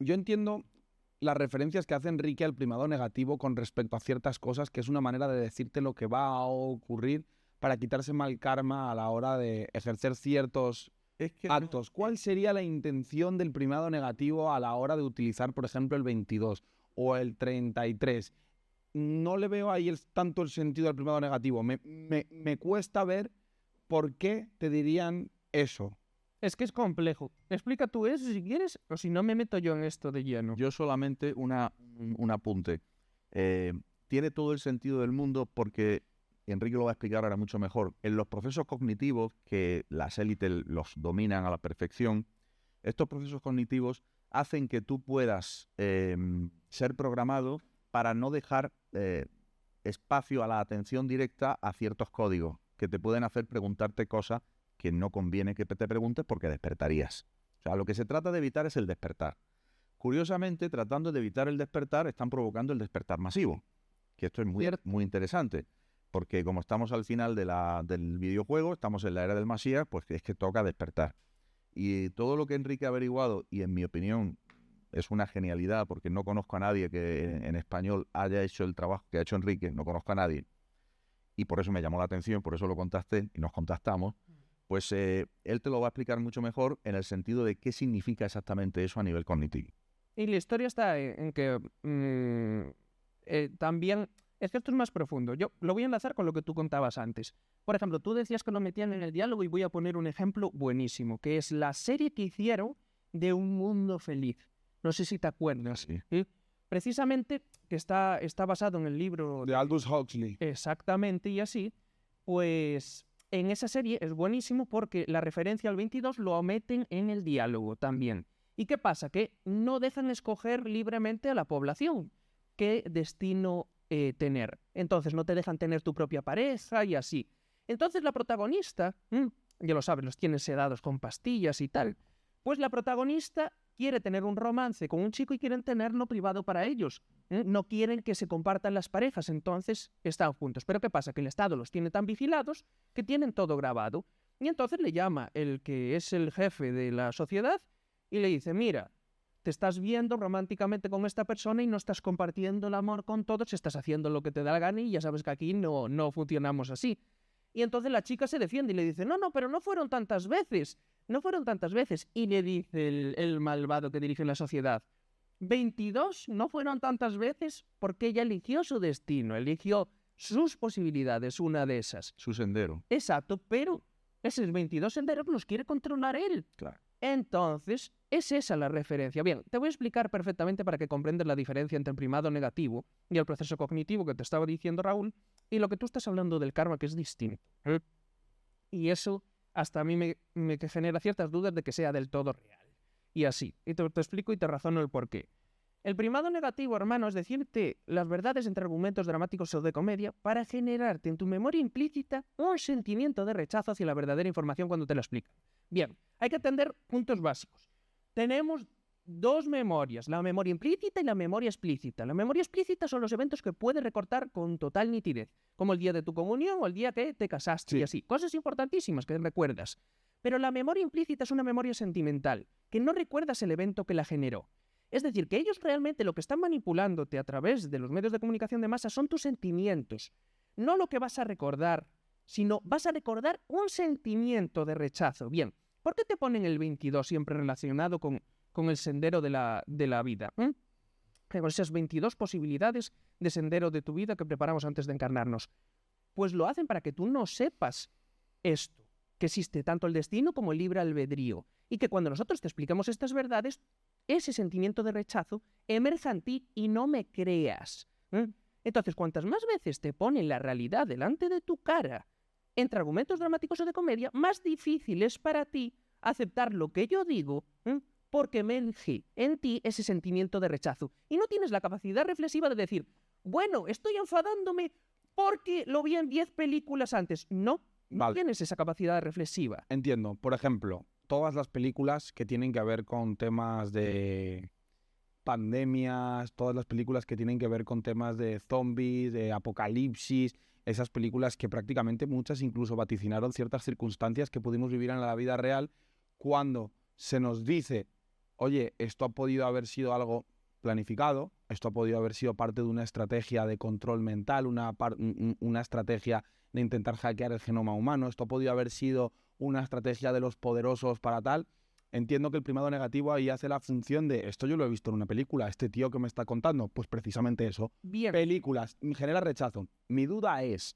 yo entiendo las referencias que hace Enrique al primado negativo con respecto a ciertas cosas, que es una manera de decirte lo que va a ocurrir para quitarse mal karma a la hora de ejercer ciertos actos. ¿Cuál sería la intención del primado negativo a la hora de utilizar, por ejemplo, el 22 o el 33? No le veo ahí tanto el sentido del primado negativo. Me cuesta ver por qué te dirían eso. Es que es complejo. Explica tú eso si quieres, o si no me meto yo en esto de lleno. Yo solamente un apunte. Tiene todo el sentido del mundo porque Enrique lo va a explicar ahora mucho mejor. En los procesos cognitivos, que las élites los dominan a la perfección, estos procesos cognitivos hacen que tú puedas ser programado para no dejar espacio a la atención directa a ciertos códigos que te pueden hacer preguntarte cosas que no conviene que te preguntes porque despertarías. O sea, lo que se trata de evitar es el despertar. Curiosamente, tratando de evitar el despertar, están provocando el despertar masivo. Que esto es muy interesante, porque como estamos al final del videojuego, estamos en la era del Masías, pues es que toca despertar. Y todo lo que Enrique ha averiguado, y en mi opinión es una genialidad, porque no conozco a nadie que en español haya hecho el trabajo que ha hecho Enrique, no conozco a nadie, y por eso me llamó la atención, por eso lo contacté y nos contactamos. Pues él te lo va a explicar mucho mejor en el sentido de qué significa exactamente eso a nivel cognitivo. Y la historia está en que también... Es que esto es más profundo. Yo lo voy a enlazar con lo que tú contabas antes. Por ejemplo, tú decías que lo metían en el diálogo y voy a poner un ejemplo buenísimo, que es la serie que hicieron de Un Mundo Feliz. No sé si te acuerdas. Sí. ¿Sí? Precisamente, que está basado en el libro... De Aldous Huxley. Exactamente, y así, pues... En esa serie es buenísimo porque la referencia al 22 lo meten en el diálogo también. ¿Y qué pasa? Que no dejan escoger libremente a la población qué destino tener. Entonces no te dejan tener tu propia pareja y así. Entonces la protagonista, ya lo sabes, los tienes sedados con pastillas y tal, pues la protagonista quiere tener un romance con un chico y quieren tenerlo privado para ellos. No quieren que se compartan las parejas, entonces están juntos. Pero ¿qué pasa? Que el Estado los tiene tan vigilados que tienen todo grabado. Y entonces le llama el que es el jefe de la sociedad y le dice, mira, te estás viendo románticamente con esta persona y no estás compartiendo el amor con todos, estás haciendo lo que te da la gana y ya sabes que aquí no funcionamos así. Y entonces la chica se defiende y le dice, no, pero no fueron tantas veces. No fueron tantas veces. Y le dice el malvado que dirige la sociedad, 22 no fueron tantas veces porque ella eligió su destino, eligió sus posibilidades, una de esas. Su sendero. Exacto, pero esos 22 senderos los quiere controlar él. Claro. Entonces, es esa la referencia. Bien, te voy a explicar perfectamente para que comprendas la diferencia entre el primado negativo y el proceso cognitivo que te estaba diciendo Raúl y lo que tú estás hablando del karma, que es distinto. Y eso hasta a mí me genera ciertas dudas de que sea del todo real. Y así, y te explico y te razono el porqué. El primado negativo, hermano, es decirte las verdades entre argumentos dramáticos o de comedia para generarte en tu memoria implícita un sentimiento de rechazo hacia la verdadera información cuando te la explican. Bien, hay que atender puntos básicos. Tenemos dos memorias, la memoria implícita y la memoria explícita. La memoria explícita son los eventos que puedes recortar con total nitidez, como el día de tu comunión o el día que te casaste y así. Cosas importantísimas que recuerdas. Pero la memoria implícita es una memoria sentimental, que no recuerdas el evento que la generó. Es decir, que ellos realmente lo que están manipulándote a través de los medios de comunicación de masa son tus sentimientos. No lo que vas a recordar, sino vas a recordar un sentimiento de rechazo. Bien, ¿por qué te ponen el 22 siempre relacionado con el sendero de la vida? Con esas 22 posibilidades de sendero de tu vida que preparamos antes de encarnarnos. Pues lo hacen para que tú no sepas esto, que existe tanto el destino como el libre albedrío, y que cuando nosotros te expliquemos estas verdades, ese sentimiento de rechazo emerja en ti y no me creas. Entonces, cuantas más veces te ponen la realidad delante de tu cara, entre argumentos dramáticos o de comedia, más difícil es para ti aceptar lo que yo digo, porque emerge en ti ese sentimiento de rechazo. Y no tienes la capacidad reflexiva de decir, bueno, estoy enfadándome porque lo vi en 10 películas antes. No tienes esa capacidad reflexiva. Entiendo. Por ejemplo, todas las películas que tienen que ver con temas de pandemias, todas las películas que tienen que ver con temas de zombies, de apocalipsis, esas películas que prácticamente muchas incluso vaticinaron ciertas circunstancias que pudimos vivir en la vida real, cuando se nos dice oye, esto ha podido haber sido algo planificado, esto ha podido haber sido parte de una estrategia de control mental, una estrategia de intentar hackear el genoma humano, esto ha podido haber sido una estrategia de los poderosos para tal. Entiendo que el primado negativo ahí hace la función de, esto yo lo he visto en una película, este tío que me está contando, pues precisamente eso. Bien. Películas, genera rechazo. Mi duda es,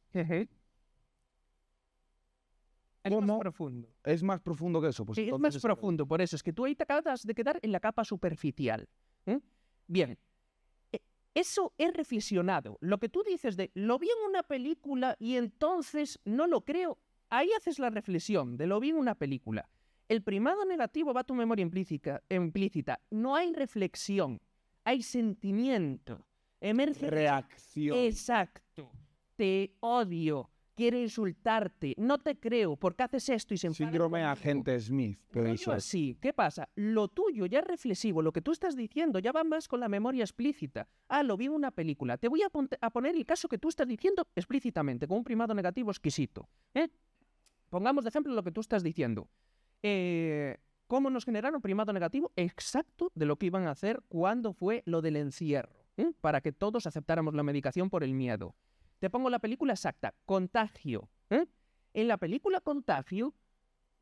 Es más ¿cómo profundo. es más profundo que eso? Pues Sí, es entonces más profundo, por eso es que tú ahí te acabas de quedar en la capa superficial. Bien, eso es reflexionado. Lo que tú dices de, lo vi en una película y entonces no lo creo, ahí haces la reflexión de lo vi en una película. El primado negativo va a tu memoria implícita. No hay reflexión, hay sentimiento. Emerge reacción. exacto. Te odio. Quiero insultarte, no te creo, porque haces esto y se enfada Síndrome conmigo. agente Smith. Rollo así, ¿qué pasa? Lo tuyo ya es reflexivo, lo que tú estás diciendo ya va más con la memoria explícita. Ah, lo vi en una película. Te voy a poner el caso que tú estás diciendo explícitamente, con un primado negativo exquisito. Pongamos de ejemplo lo que tú estás diciendo. ¿Cómo nos generaron primado negativo? Exacto de lo que iban a hacer cuando fue lo del encierro, para que todos aceptáramos la medicación por el miedo. Te pongo la película exacta, Contagio. En la película Contagio,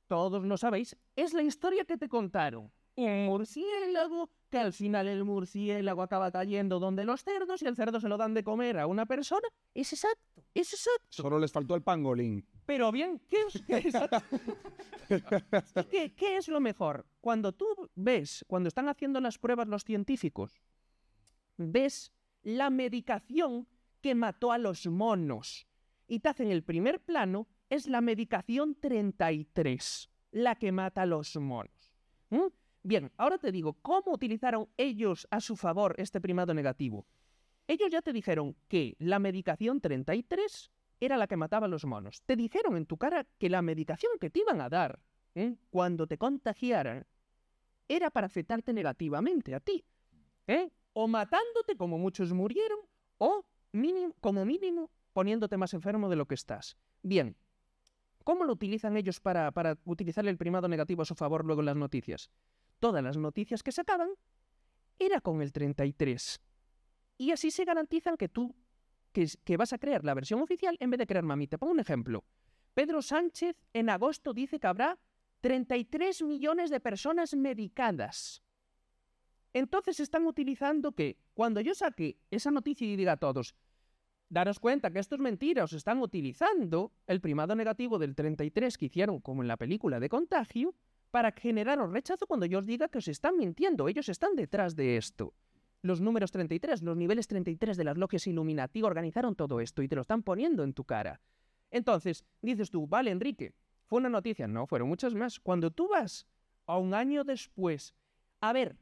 todos lo sabéis, es la historia que te contaron. Un murciélago, que al final el murciélago acaba cayendo donde los cerdos y el cerdo se lo dan de comer a una persona. Es exacto, es exacto. Solo les faltó el pangolín. Pero bien, ¿qué es lo mejor? Cuando tú ves, cuando están haciendo las pruebas los científicos, ves la medicación que mató a los monos. Y te hacen el primer plano, es la medicación 33, la que mata a los monos. Bien, ahora te digo, ¿cómo utilizaron ellos a su favor este primado negativo? Ellos ya te dijeron que la medicación 33 era la que mataba a los monos. Te dijeron en tu cara que la medicación que te iban a dar cuando te contagiaran era para afectarte negativamente a ti. O matándote, como muchos murieron, o como mínimo poniéndote más enfermo de lo que estás. Bien, ¿cómo lo utilizan ellos para utilizar el primado negativo a su favor luego en las noticias? Todas las noticias que sacaban era con el 33. Y así se garantizan que tú que vas a crear la versión oficial en vez de crear mami. Te pongo un ejemplo. Pedro Sánchez en agosto dice que habrá 33 millones de personas medicadas. Entonces están utilizando que cuando yo saque esa noticia y diga a todos, daros cuenta que esto es mentira, os están utilizando el primado negativo del 33 que hicieron como en la película de Contagio para generaros rechazo cuando yo os diga que os están mintiendo. Ellos están detrás de esto. Los números 33, los niveles 33 de las logias Illuminati organizaron todo esto y te lo están poniendo en tu cara. Entonces, dices tú, vale, Enrique, fue una noticia. No, fueron muchas más. Cuando tú vas a un año después, a ver,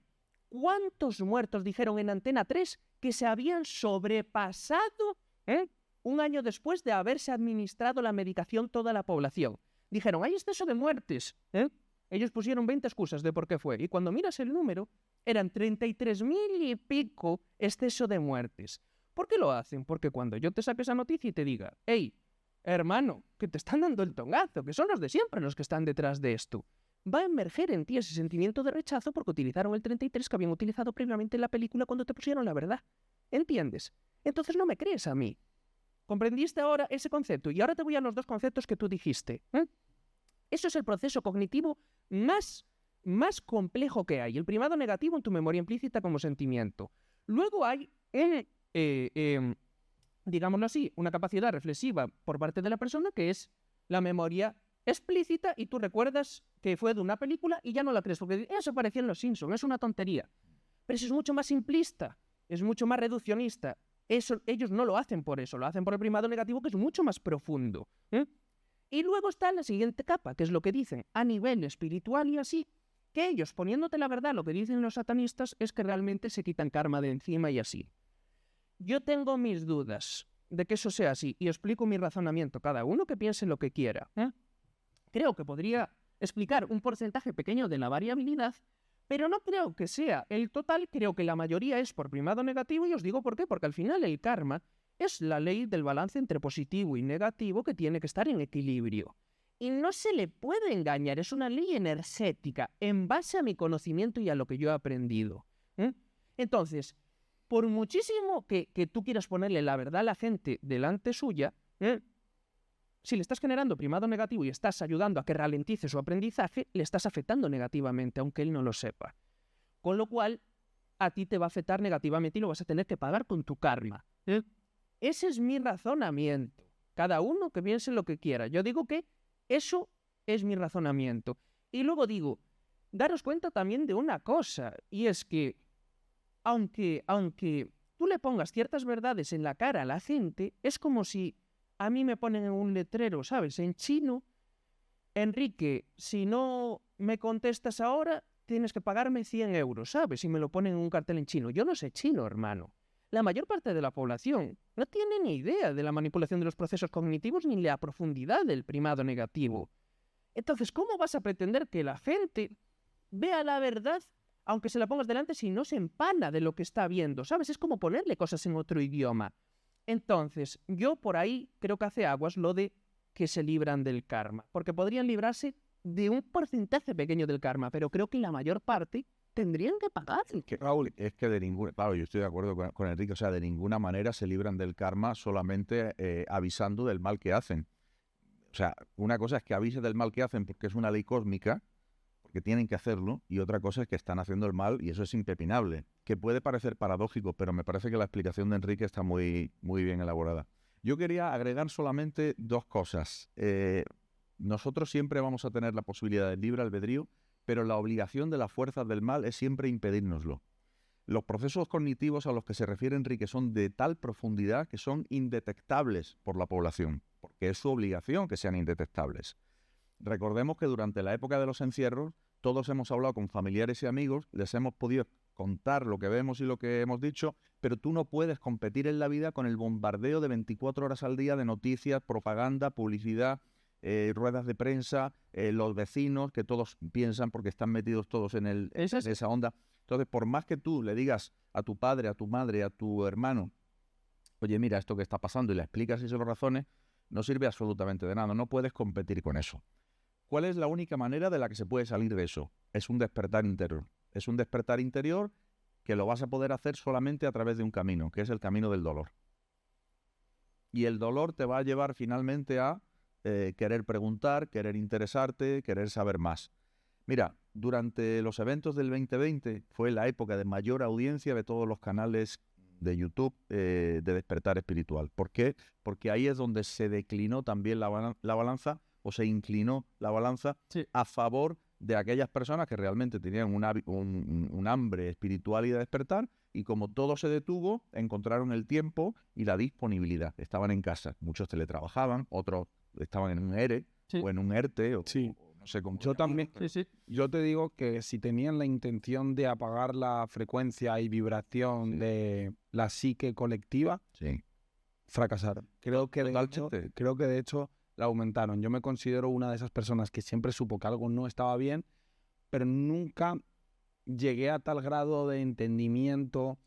¿cuántos muertos dijeron en Antena 3 que se habían sobrepasado un año después de haberse administrado la medicación toda la población? Dijeron, hay exceso de muertes. Ellos pusieron 20 excusas de por qué fue. Y cuando miras el número, eran 33.000 y pico exceso de muertes. ¿Por qué lo hacen? Porque cuando yo te saque esa noticia y te diga, hey, hermano, que te están dando el tongazo, que son los de siempre los que están detrás de esto, va a emerger en ti ese sentimiento de rechazo porque utilizaron el 33 que habían utilizado previamente en la película cuando te pusieron la verdad. ¿Entiendes? Entonces no me crees a mí. ¿Comprendiste ahora ese concepto? Y ahora te voy a los dos conceptos que tú dijiste. Eso es el proceso cognitivo más complejo que hay. El primado negativo en tu memoria implícita como sentimiento. Luego hay, digámoslo así, una capacidad reflexiva por parte de la persona que es la memoria explícita y tú recuerdas que fue de una película y ya no la crees porque eso parecía en Los Simpsons, es una tontería. Pero eso es mucho más simplista, es mucho más reduccionista. Eso, ellos no lo hacen por eso, lo hacen por el primado negativo que es mucho más profundo. Y luego está la siguiente capa, que es lo que dicen a nivel espiritual y así, que ellos, poniéndote la verdad, lo que dicen los satanistas es que realmente se quitan karma de encima y así. Yo tengo mis dudas de que eso sea así y explico mi razonamiento, cada uno que piense lo que quiera. Creo que podría explicar un porcentaje pequeño de la variabilidad, pero no creo que sea el total, creo que la mayoría es por primado negativo y os digo por qué, porque al final el karma es la ley del balance entre positivo y negativo que tiene que estar en equilibrio. Y no se le puede engañar, es una ley energética en base a mi conocimiento y a lo que yo he aprendido. Entonces, por muchísimo que tú quieras ponerle la verdad a la gente delante suya, si le estás generando primado negativo y estás ayudando a que ralentice su aprendizaje, le estás afectando negativamente, aunque él no lo sepa. Con lo cual, a ti te va a afectar negativamente y lo vas a tener que pagar con tu karma. Ese es mi razonamiento. Cada uno que piense lo que quiera. Yo digo que eso es mi razonamiento. Y luego digo, daros cuenta también de una cosa, y es que aunque tú le pongas ciertas verdades en la cara a la gente, es como si a mí me ponen en un letrero, ¿sabes? En chino, Enrique, si no me contestas ahora, tienes que pagarme 100 euros, ¿sabes? Y me lo ponen en un cartel en chino. Yo no sé chino, hermano. La mayor parte de la población no tiene ni idea de la manipulación de los procesos cognitivos ni la profundidad del primado negativo. Entonces, ¿cómo vas a pretender que la gente vea la verdad, aunque se la pongas delante, si no se empana de lo que está viendo? ¿Sabes? Es como ponerle cosas en otro idioma. Entonces, yo por ahí creo que hace aguas lo de que se libran del karma, porque podrían librarse de un porcentaje pequeño del karma, pero creo que la mayor parte tendrían que pagar. Raúl, es que de ninguna, claro, yo estoy de acuerdo con Enrique, o sea, de ninguna manera se libran del karma solamente avisando del mal que hacen. O sea, una cosa es que avisen del mal que hacen porque es una ley cósmica, porque tienen que hacerlo, y otra cosa es que están haciendo el mal y eso es impepinable, que puede parecer paradójico, pero me parece que la explicación de Enrique está muy, muy bien elaborada. Yo quería agregar solamente dos cosas. Nosotros siempre vamos a tener la posibilidad del libre albedrío, pero la obligación de las fuerzas del mal es siempre impedírnoslo. Los procesos cognitivos a los que se refiere Enrique son de tal profundidad que son indetectables por la población, porque es su obligación que sean indetectables. Recordemos que durante la época de los encierros, todos hemos hablado con familiares y amigos, les hemos podido contar lo que vemos y lo que hemos dicho, pero tú no puedes competir en la vida con el bombardeo de 24 horas al día de noticias, propaganda, publicidad, ruedas de prensa, los vecinos, que todos piensan porque están metidos todos en esa onda. Entonces, por más que tú le digas a tu padre, a tu madre, a tu hermano, oye, mira esto que está pasando, y le explicas y se lo razones, no sirve absolutamente de nada, no puedes competir con eso. ¿Cuál es la única manera de la que se puede salir de eso? Es un despertar interior. Es un despertar interior que lo vas a poder hacer solamente a través de un camino, que es el camino del dolor. Y el dolor te va a llevar finalmente a querer preguntar, querer interesarte, querer saber más. Mira, durante los eventos del 2020 fue la época de mayor audiencia de todos los canales de YouTube de Despertar Espiritual. ¿Por qué? Porque ahí es donde se declinó también la balanza, o se inclinó la balanza a favor de aquellas personas que realmente tenían un hambre espiritual y de despertar, y como todo se detuvo, encontraron el tiempo y la disponibilidad. Estaban en casa, muchos teletrabajaban, otros estaban en un ERE o en un ERTE, o no sé cómo. Yo también, yo te digo que si tenían la intención de apagar la frecuencia y vibración de la psique colectiva, fracasaron. Creo que de hecho la aumentaron. Yo me considero una de esas personas que siempre supo que algo no estaba bien, pero nunca llegué a tal grado de entendimiento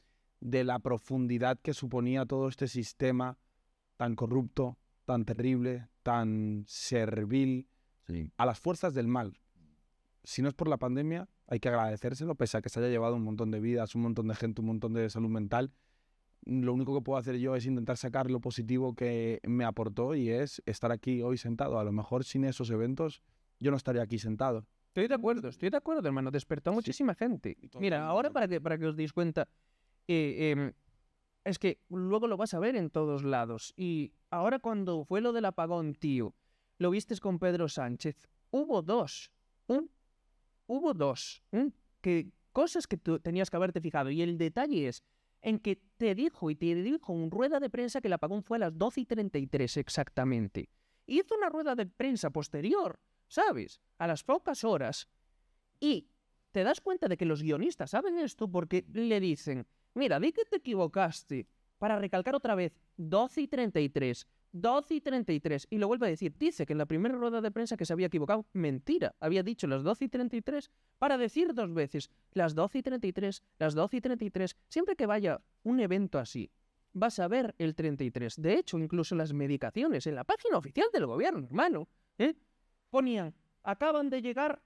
de la profundidad que suponía todo este sistema tan corrupto, tan terrible, tan servil a las fuerzas del mal. Si no es por la pandemia, hay que agradecérselo, pese a que se haya llevado un montón de vidas, un montón de gente, un montón de salud mental. Lo único que puedo hacer yo es intentar sacar lo positivo que me aportó, y es estar aquí hoy sentado. A lo mejor sin esos eventos yo no estaría aquí sentado. Estoy de acuerdo, hermano. Despertó muchísima gente. Mira, ahora para que os deis cuenta, es que luego lo vas a ver en todos lados. Y ahora cuando fue lo del apagón, tío, lo vistes con Pedro Sánchez, hubo dos. Que cosas que tú tenías que haberte fijado. Y el detalle es en que te dijo en rueda de prensa que el apagón fue a las 12:33 exactamente. Hizo una rueda de prensa posterior, ¿sabes? A las pocas horas. Y te das cuenta de que los guionistas saben esto porque le dicen, mira, di que te equivocaste, para recalcar otra vez 12:33. Y lo vuelve a decir. Dice que en la primera rueda de prensa que se había equivocado. Mentira. Había dicho las 12:33 para decir dos veces las 12:33. Siempre que vaya un evento así, vas a ver el 33. De hecho, incluso las medicaciones en la página oficial del gobierno, hermano, ponían, acaban de llegar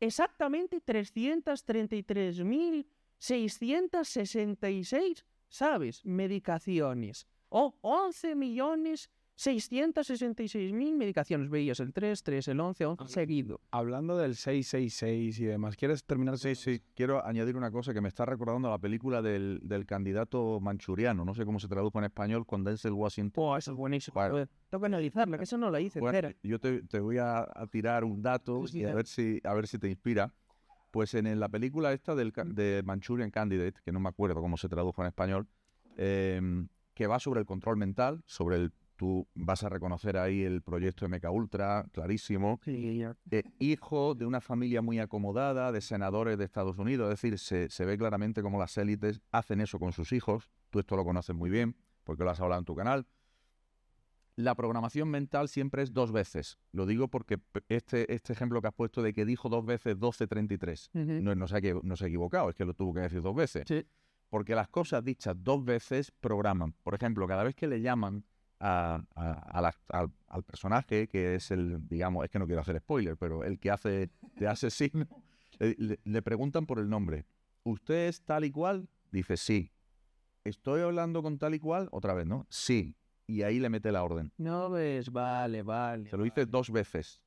exactamente 333.666, ¿sabes? Medicaciones. O 11.666.000 medicaciones. Veías el 3, el 11 seguido. Hablando del 666 y demás, ¿quieres terminar? Sí. Quiero añadir una cosa que me está recordando a la película del candidato manchuriano. No sé cómo se tradujo en español, con Denzel Washington. Oh, eso es buenísimo. Bueno. Tengo que analizarla, que eso no la hice entera. Yo te voy a tirar un dato y a ver si te inspira. Pues en la película esta de Manchurian Candidate, que no me acuerdo cómo se tradujo en español, que va sobre el control mental, tú vas a reconocer ahí el proyecto MKUltra, clarísimo. Sí. Hijo de una familia muy acomodada, de senadores de Estados Unidos, es decir, se ve claramente cómo las élites hacen eso con sus hijos. Tú esto lo conoces muy bien, porque lo has hablado en tu canal. La programación mental siempre es 2 veces. Lo digo porque este ejemplo que has puesto de que dijo 2 veces 12:33, no se ha equivocado, es que lo tuvo que decir 2 veces. Sí. Porque las cosas dichas 2 veces programan. Por ejemplo, cada vez que le llaman al personaje, que es digamos, es que no quiero hacer spoiler, pero el que hace de asesino, le preguntan por el nombre. ¿Usted es tal y cual? Dice, sí. ¿Estoy hablando con tal y cual? Otra vez, ¿no? Sí. Y ahí le mete la orden. No ves, vale. Se lo dice 2 veces.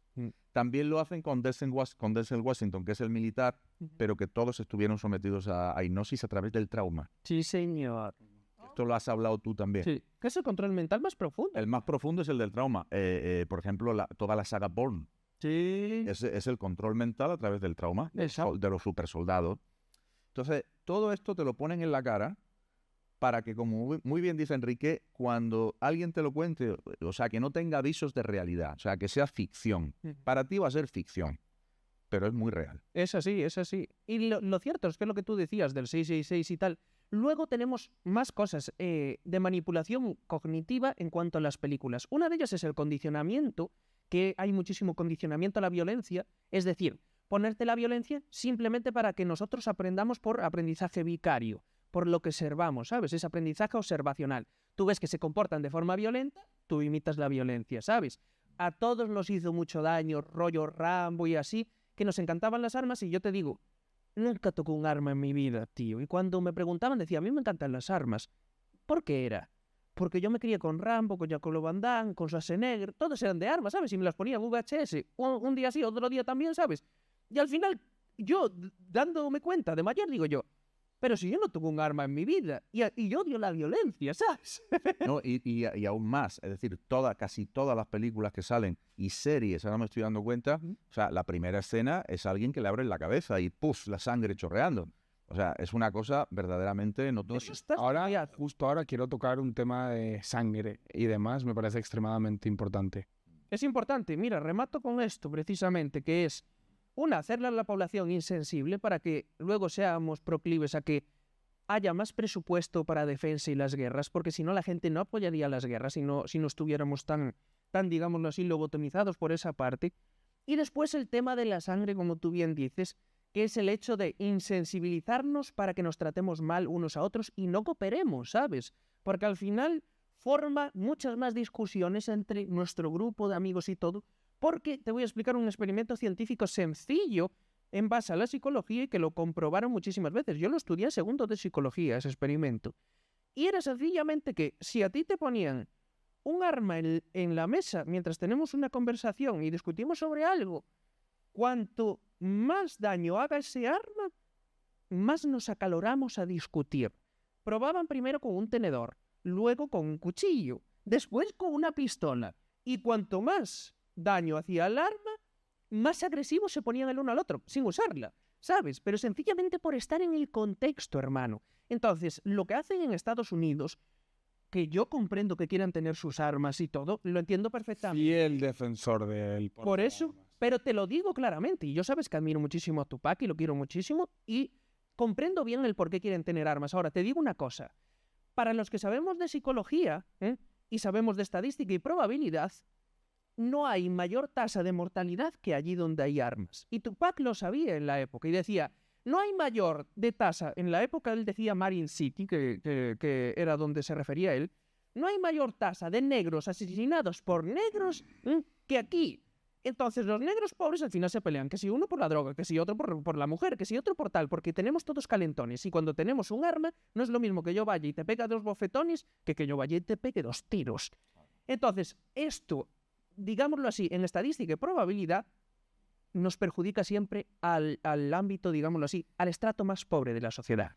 También lo hacen con Denzel Washington, que es el militar, pero que todos estuvieron sometidos a hipnosis a través del trauma. Sí, señor. Esto lo has hablado tú también. Sí. ¿Qué es el control mental más profundo? El más profundo es el del trauma. Por ejemplo, toda la saga Bourne. Sí. Es el control mental a través del trauma de los supersoldados. Entonces, todo esto te lo ponen en la cara para que, como muy bien dice Enrique, cuando alguien te lo cuente, o sea, que no tenga avisos de realidad, o sea, que sea ficción. Para ti va a ser ficción, pero es muy real. Es así. Y lo cierto es que lo que tú decías del 666 y tal, luego tenemos más cosas de manipulación cognitiva en cuanto a las películas. Una de ellas es el condicionamiento, que hay muchísimo condicionamiento a la violencia, es decir, ponerte la violencia simplemente para que nosotros aprendamos por aprendizaje vicario, por lo que observamos, ¿sabes? Es aprendizaje observacional. Tú ves que se comportan de forma violenta, tú imitas la violencia, ¿sabes? A todos nos hizo mucho daño, rollo Rambo y así, que nos encantaban las armas, y yo te digo, nunca tocó un arma en mi vida, tío. Y cuando me preguntaban, decía, a mí me encantan las armas. ¿Por qué era? Porque yo me crié con Rambo, con Jean-Claude Van Damme, con Schwarzenegger, todos eran de armas, ¿sabes? Y me las ponía en VHS, un día sí, otro día también, ¿sabes? Y al final, yo, dándome cuenta de mayor, digo yo, pero si yo no tuve un arma en mi vida, y yo odio la violencia, ¿sabes? No, y aún más, es decir, casi todas las películas que salen y series, ahora me estoy dando cuenta, o sea, la primera escena es alguien que le abren la cabeza y ¡puf!, la sangre chorreando. O sea, es una cosa verdaderamente notoria. Justo ahora quiero tocar un tema de sangre y demás, me parece extremadamente importante. Es importante, mira, remato con esto precisamente, que es hacerle a la población insensible para que luego seamos proclives a que haya más presupuesto para defensa y las guerras, porque si no la gente no apoyaría las guerras si no estuviéramos tan, digámoslo así, lobotomizados por esa parte. Y después el tema de la sangre, como tú bien dices, que es el hecho de insensibilizarnos para que nos tratemos mal unos a otros y no cooperemos, ¿sabes? Porque al final forma muchas más discusiones entre nuestro grupo de amigos y todo, porque te voy a explicar un experimento científico sencillo en base a la psicología y que lo comprobaron muchísimas veces. Yo lo estudié en segundo de psicología, ese experimento. Y era sencillamente que si a ti te ponían un arma en la mesa mientras tenemos una conversación y discutimos sobre algo, cuanto más daño haga ese arma, más nos acaloramos a discutir. Probaban primero con un tenedor, luego con un cuchillo, después con una pistola. Y cuanto más daño hacía el arma, más agresivos se ponían el uno al otro, sin usarla, ¿sabes? Pero sencillamente por estar en el contexto, hermano. Entonces, lo que hacen en Estados Unidos, que yo comprendo que quieran tener sus armas y todo, lo entiendo perfectamente. Y el defensor del... Por eso, pero te lo digo claramente, y yo sabes que admiro muchísimo a Tupac y lo quiero muchísimo, y comprendo bien el por qué quieren tener armas. Ahora, te digo una cosa, para los que sabemos de psicología, y sabemos de estadística y probabilidad, no hay mayor tasa de mortalidad que allí donde hay armas. Y Tupac lo sabía en la época y decía, no hay mayor de tasa, en la época él decía Marine City, que era donde se refería él, no hay mayor tasa de negros asesinados por negros que aquí. Entonces los negros pobres al final se pelean, que si uno por la droga, que si otro por la mujer, que si otro por tal, porque tenemos todos calentones. Y cuando tenemos un arma, no es lo mismo que yo vaya y te pegue 2 bofetones que yo vaya y te pegue 2 tiros. Entonces, esto, digámoslo así, en estadística y probabilidad, nos perjudica siempre al ámbito, digámoslo así, al estrato más pobre de la sociedad.